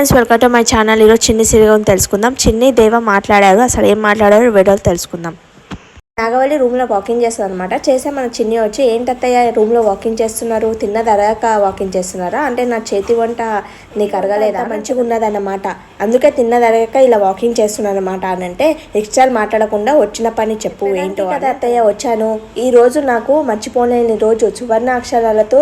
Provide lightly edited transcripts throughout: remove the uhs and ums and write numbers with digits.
Friends, welcome to my channel. ఈరోజు చిన్ని serial తెలుసుకుందాం. చిన్ని దేవ మాట్లాడారు, అసలు ఏం మాట్లాడారు వీడియోలు తెలుసుకుందాం. నాగవల్లి రూమ్లో వాకింగ్ చేస్తుంది అనమాట. చేసే మన చిన్ని వచ్చి, ఏంటత్తయ్య రూమ్లో వాకింగ్ చేస్తున్నారు, తిన్నదరగాక వాకింగ్ చేస్తున్నారా అంటే, నా చేతి వంట నీకు అరగలేదా, మంచిగా ఉన్నదన్నమాట, అందుకే తిన్నదరగాక ఇలా వాకింగ్ చేస్తున్నాను అనమాట అని అంటే, ఎక్స్ట్రాలు మాట్లాడకుండా వచ్చిన పని చెప్పు ఏంటో. కదా అత్తయ్య వచ్చాను, ఈ రోజు నాకు మర్చిపోలేని రోజు, సువర్ణ అక్షరాలతో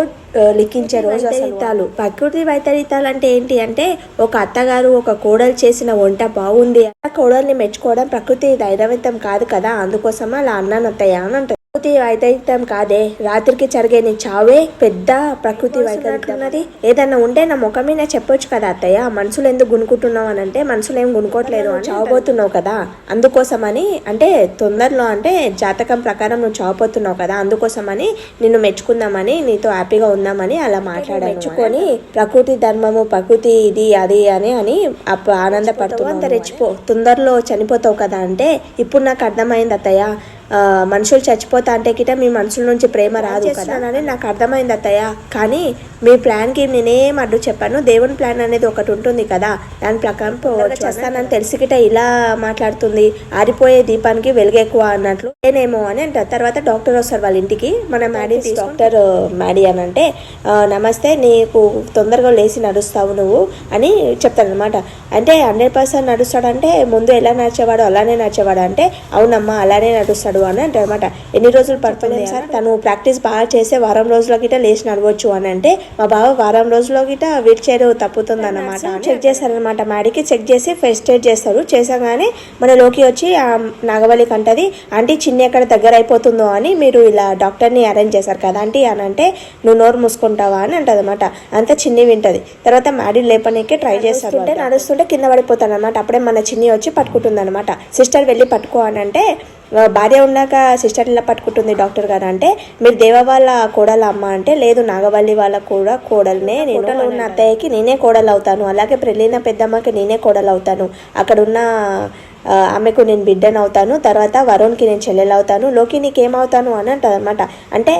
లిఖించే రోజు. అసలు ప్రకృతి వైపరీతాలు అంటే ఏంటి అంటే, ఒక అత్తగారు ఒక కోడలు చేసిన వంట బాగుంది, ఆ కోడల్ని మెచ్చుకోవడం ప్రకృతి ధైర్యవంతం కాదు కదా, అందుకోసమా అలా అన్నాను అత్తయ్య అని అంటారు. ప్రకృతి వైపరీతం కాదే, రాత్రికి జరిగే నీ చావే పెద్ద ప్రకృతి వైపరీతం. ఉన్నది ఏదన్నా ఉంటే నా ముఖం మీద చెప్పొచ్చు కదా అత్తయ్య, మనసులు ఎందుకు గునుకుంటున్నావు అని అంటే, మనసులు ఏం గునుకోవట్లేదు, చావబోతున్నావు కదా అందుకోసమని, అంటే తొందరలో అంటే జాతకం ప్రకారం నువ్వు చావబోతున్నావు కదా అందుకోసమని నిన్ను మెచ్చుకుందామని, నీతో హ్యాపీగా ఉందామని అలా మాట్లాడాను. మెచ్చుకొని ప్రకృతి ధర్మము, ప్రకృతి ఇది అది అని ఆనందపడుతూ అంత రెచ్చిపో, తొందరలో చనిపోతావు కదా అంటే, ఇప్పుడు నాకు అర్థమైంది అత్తయ్య, మనుషులు చచ్చిపోతా అంటే కిట మీ మనుషుల నుంచి ప్రేమ రాదు కదా అని నాకు అర్థమైంది అత్తయ్య. కానీ మీ ప్లాన్కి నేనేం అడ్డు చెప్పాను, దేవుని ప్లాన్ అనేది ఒకటి ఉంటుంది కదా, దాని ప్రకారం చేస్తానని తెలిసి గిట ఇలా మాట్లాడుతుంది, ఆరిపోయే దీపానికి వెలుగెక్కువ అన్నట్లు నేనేమో అని అంటారు. తర్వాత డాక్టర్ వస్తారు వాళ్ళ ఇంటికి. మన మ్యాడీ డాక్టర్ మ్యాడీ అని అంటే, నమస్తే, నీకు తొందరగా లేచి నడుస్తావు నువ్వు అని చెప్తాను అనమాట. అంటే 100% నడుస్తాడంటే, ముందు ఎలా నడిచేవాడు అలానే నడిచేవాడు అంటే, అవునమ్మా అలానే నడుస్తాడు అని అంటే అనమాట. ఎన్ని రోజులు పడుతుంది సార్, తను ప్రాక్టీస్ బాగా చేసే వారం రోజుల గిట లేచి నడవచ్చు అని అంటే, మా బావ వారం రోజుల్లో గిట వీల్ చైర్ తప్పుతుంది అన్నమాట. చెక్ చేస్తారనమాట, మ్యాడీకి చెక్ చేసి ఫస్ట్ ఎయిడ్ చేస్తారు. చేసాగానే మన లోకి వచ్చి నాగవల్లికి అంటది, ఆంటీ చిన్ని ఎక్కడ దగ్గర అయిపోతుందో అని మీరు ఇలా డాక్టర్ని అరేంజ్ చేశారు కదా ఆంటీ అని అంటే, నువ్వు నోరు మూసుకుంటావా అని అంటది అనమాట. అంతా చిన్ని వింటది. తర్వాత మ్యాడీ లేపనికి ట్రై చేస్తారు, నడుస్తుంటే కింద పడిపోతాను అనమాట. అప్పుడే మన చిన్ని వచ్చి పట్టుకుంటుంది అనమాట. సిస్టర్ వెళ్ళి పట్టుకో అని అంటే, భార్య ఉన్నాక సిస్టర్ ఇలా పట్టుకుంటుంది డాక్టర్ గారు అంటే, మీరు దేవ వాళ్ళ కోడల అమ్మ అంటే, లేదు నాగవల్లి వాళ్ళ కూడా కోడలనే, నేను ఉన్న అత్తయ్యకి నేనే కోడలు అవుతాను, అలాగే పెళ్ళైన పెద్దమ్మకి నేనే కోడలు అవుతాను, అక్కడ ఉన్న ఆమెకు నేను బిడ్డను అవుతాను, తర్వాత వరుణ్కి నేను చెల్లెలు అవుతాను, లోకి నీకేమవుతాను అని అంటుంది అనమాట. అంటే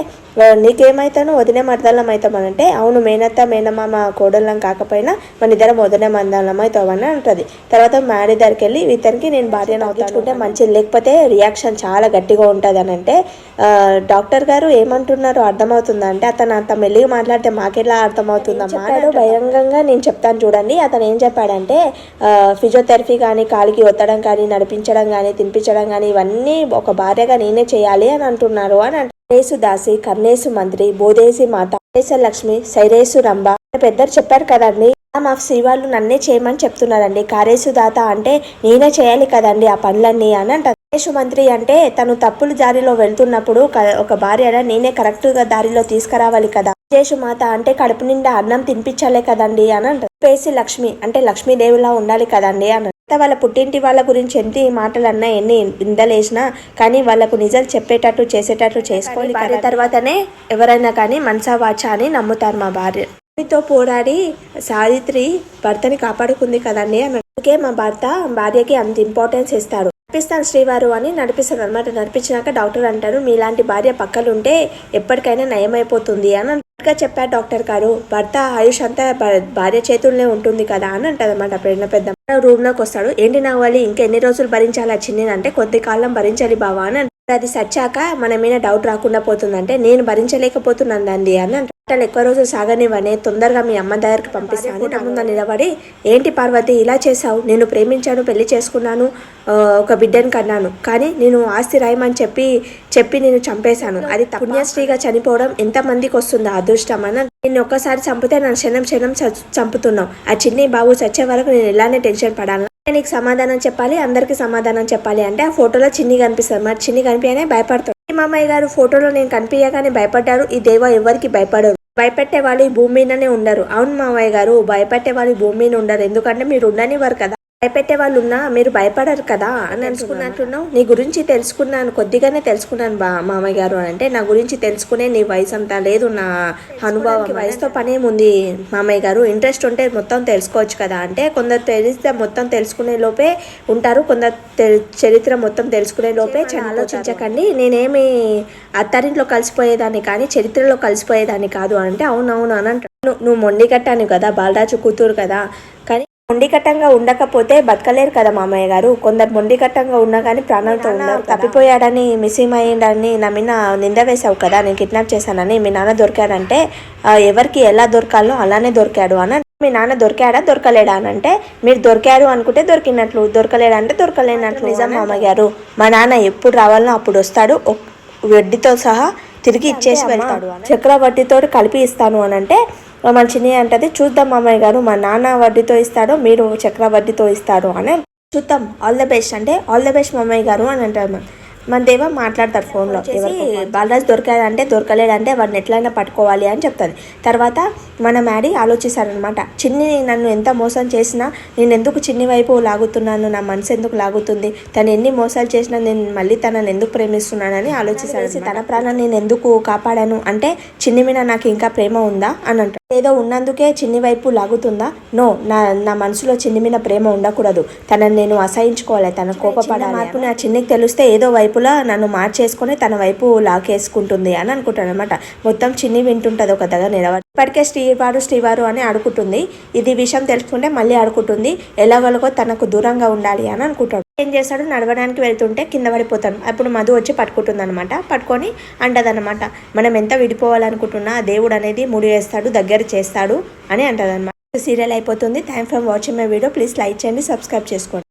నీకేమవుతాను, వదినే మర్దలం అవుతాం అని అంటే, అవును మేనత్త మేనమామ కోడలం కాకపోయినా మన ఇద్దరం వదినే మందలం అవుతాం అని అంటుంది. తర్వాత మ్యాడీ దగ్గరికి వెళ్ళి, ఇతనికి నేను భార్యను అవుతానుకుంటే మంచిది, లేకపోతే రియాక్షన్ చాలా గట్టిగా ఉంటుంది అని అంటే, డాక్టర్ గారు ఏమంటున్నారో అర్థమవుతుందా అంటే, అతను అంత మెల్లిగా మాట్లాడితే మాకెలా అర్థమవుతుందమ్మా అని బహిరంగంగా నేను చెప్తాను చూడండి. అతను ఏం చెప్పాడంటే, ఫిజియోథెరపీ కానీ, కాలికి ఒత్తడం కానీ, నడిపించడం కానీ, తినిపించడం కానీ, ఇవన్నీ ఒక భార్యగా నేనే చేయాలి అని అంటున్నారు అని అంటే, కర్ణేసు దాసి, కర్ణేసు మంత్రి, బోధేసి మాత, లక్ష్మి, సైరేసు రంభ పెద్దలు చెప్పారు కదండి, మా శ్రీవాళ్ళు నన్నే చేయమని చెప్తున్నారండి. కారేసు దాత అంటే నేనే చేయాలి కదండి ఆ పనులన్నీ అని అంటారు. కర్ణేసు మంత్రి అంటే తను తప్పులు దారిలో వెళ్తున్నప్పుడు ఒక భార్య నేనే కరెక్ట్గా దారిలో తీసుకురావాలి కదా. చేసు మాత అంటే కడుపు నిండా అన్నం తినిపించాలే కదండి అని అంటారు. పేసి లక్ష్మి అంటే లక్ష్మీదేవిలా ఉండాలి కదండి అని. వాళ్ళ పుట్టింటి వాళ్ళ గురించి ఎన్ని మాటలు అన్నా, ఎన్ని నిందలేసినా కానీ వాళ్ళకు నిజాలు చెప్పేటట్టు చేసేటట్టు చేసుకోవాలి. భార్య తర్వాతనే ఎవరైనా కానీ మనసా వాచా అని నమ్ముతారు మా భార్య. తో పోరాడి సావిత్రి భర్తని కాపాడుకుంది కదండి అని. అందుకే మా భర్త భార్యకి అంత ఇంపార్టెన్స్ ఇస్తాడు. నడిపిస్తాను శ్రీవారు అని నడిపిస్తాను అనమాట. నడిపించినాక డాక్టర్ అంటారు, మీలాంటి భార్య పక్కలుంటే ఎప్పటికైనా నయమైపోతుంది అని చెప్పారు డాక్టర్ గారు. భర్త ఆయుష్ అంతా భార్య చేతుల్లోనే ఉంటుంది కదా అని అంటది అనమాట. పెద్ద రూమ్లోకి వస్తాడు. ఏంటి నాగవల్లి, ఇంకా ఎన్ని రోజులు భరించాలి ఆ చిన్ని అంటే, కొద్ది కాలం భరించాలి బావా అని. అది సచ్చాక మన మీద డౌట్ రాకుండా పోతుందంటే, నేను భరించలేకపోతున్నాను అండి అని అంటే, ఎక్కువ రోజులు సాగనివ్వనే, తొందరగా మీ అమ్మ దగ్గరికి పంపిస్తాను నా ముందు నిలబడి, ఏంటి పార్వతి ఇలా చేసావు, నేను ప్రేమించాను, పెళ్లి చేసుకున్నాను, ఒక బిడ్డను కన్నాను, కానీ నేను ఆస్తి రాయమని చెప్పి నేను చంపేశాను, అది పుణ్యశ్రీగా చనిపోవడం ఎంతమందికి వస్తుందో అదృష్టం అని. నేను ఒక్కసారి చంపితే నన్ను క్షణం చంపుతున్నావు, ఆ చిన్ని బాబు చచ్చే వరకు నేను ఇలానే టెన్షన్ పడాలి, నీకు సమాధానం చెప్పాలి, అందరికి సమాధానం చెప్పాలి అంటే, ఆ ఫోటోలో చిన్ని కనిపిస్తుంది. మరి చిన్ని కనిపించనే భయపడతాడు. మామయ్య గారు ఫోటోలో నేను కనిపించగానే భయపడ్డారు, ఈ దేవ ఎవరికి భయపడరు, భయపెట్టే వాళ్ళు ఈ భూమి మీదనే ఉండరు. అవును మామయ్య గారు, భయపెట్టే వాళ్ళు భూమి మీద ఉండరు, ఎందుకంటే మీరు ఉండనివ్వరు కదా, భయపెట్టే వాళ్ళు ఉన్నా మీరు భయపడరు కదా అని తెలుసుకున్నట్టున్నావు. నీ గురించి తెలుసుకున్నాను, కొద్దిగానే తెలుసుకున్నాను మామయ్య గారు అని అంటే, నా గురించి తెలుసుకునే నీ వయసు అంతా లేదు, నా అనుభవం వయసుతో పనేముంది మామయ్య గారు, ఇంట్రెస్ట్ ఉంటే మొత్తం తెలుసుకోవచ్చు కదా అంటే, కొందరు తెలిస్తే మొత్తం తెలుసుకునే లోపే ఉంటారు, కొందరు చరిత్ర మొత్తం తెలుసుకునే లోపే ఆలోచించకండి, నేనేమి అత్తారింట్లో కలిసిపోయేదాన్ని కానీ చరిత్రలో కలిసిపోయేదాన్ని కాదు అంటే, అవునవును అని అంటాడు. నువ్వు మొండి కట్టాను కదా, బాలరాజు కూతురు కదా, కానీ మొండికట్టంగా ఉండకపోతే బతకలేరు కదా మామయ్య గారు. కొందరు మొండికట్టంగా ఉన్నా కానీ ప్రాణాలతో ఉన్నారు. తప్పిపోయాడని, మిస్సింగ్ అయ్యిండని నా మీద నింద వేసావు కదా, నేను కిడ్నాప్ చేశానని. మీ నాన్న దొరికాడంటే ఎవరికి ఎలా దొరకాలో అలానే దొరికాడు అని. మీ నాన్న దొరికాడా దొరకలేడా అని అంటే, మీరు దొరికారు అనుకుంటే దొరికినట్లు, దొరకలేడంటే దొరకలేనట్లు. నిజం మామయ్య గారు, మా నాన్న ఎప్పుడు రావాలో అప్పుడు వస్తాడు, వడ్డీతో సహా తిరిగి ఇచ్చేసి వెళ్తాడు. చక్రవడ్డీతో కలిపి ఇస్తాను అని అంటే మన చిన్ని అంటది, చూద్దాం మామయ్య గారు, మా నాన్న వడ్డీతో ఇస్తాడో మీరు చక్రవడ్డీతో ఇస్తారో అని. చూద్దాం, ఆల్ ద బెస్ట్ అంటే ఆల్ ద బెస్ట్ మామయ్య గారు అని అంటారు. మన దేవ మాట్లాడతారు ఫోన్లో. బాలరాజు దొరికాడంటే దొరకలేడంటే వాడిని ఎట్లయినా పట్టుకోవాలి అని చెప్తుంది. తర్వాత మన మ్యాడీ ఆలోచిస్తారనమాట, చిన్ని నన్ను ఎంత మోసం చేసినా నేను ఎందుకు చిన్ని వైపు లాగుతున్నాను, నా మనసు ఎందుకు లాగుతుంది, తను ఎన్ని మోసాలు చేసినా నేను మళ్ళీ తనని ఎందుకు ప్రేమిస్తున్నానని ఆలోచిస్తాడు. తన ప్రాణాన్ని నేను ఎందుకు కాపాడాను అంటే చిన్ని మీద నాకు ఇంకా ప్రేమ ఉందా అని అంటాడు. ఏదో ఉన్నందుకే చిన్ని వైపు లాగుతుందా? నో, నా మనసులో చిన్ని మీద ప్రేమ ఉండకూడదు, తనని నేను అసహించుకోవాలి, తన కోపపడ మార్పుని ఆ చిన్నికి తెలిస్తే ఏదో వైపులా నన్ను మార్చేసుకొని తన వైపు లాకేసుకుంటుంది అని అనుకుంటాడు అనమాట. మొత్తం చిన్ని వింటుంటుంది ఒక దగ్గర నిలబడి. ఇప్పటికే శ్రీవారు అని అడుగుతుంది. ఇది విషయం తెలుసుకుంటే మళ్ళీ అడుగుతుంది, ఎలాగోలాగో తనకు దూరంగా ఉండాలి అని అనుకుంటాడు. ఏం చేస్తాడు, నడవడానికి వెళ్తుంటే కింద పడిపోతాడు. అప్పుడు మధు వచ్చి పట్టుకుంటుంది అనమాట. పట్టుకొని అంటదనమాట, మనం ఎంత విడిపోవాలనుకుంటున్నా దేవుడు అనేది ముడి వేస్తాడు, దగ్గర చేస్తాడు అని అంటదనమాట. సీరియల్ అయిపోతుంది. Thanks for watching my video. Please like చేయండి, సబ్స్క్రైబ్ చేసుకోండి.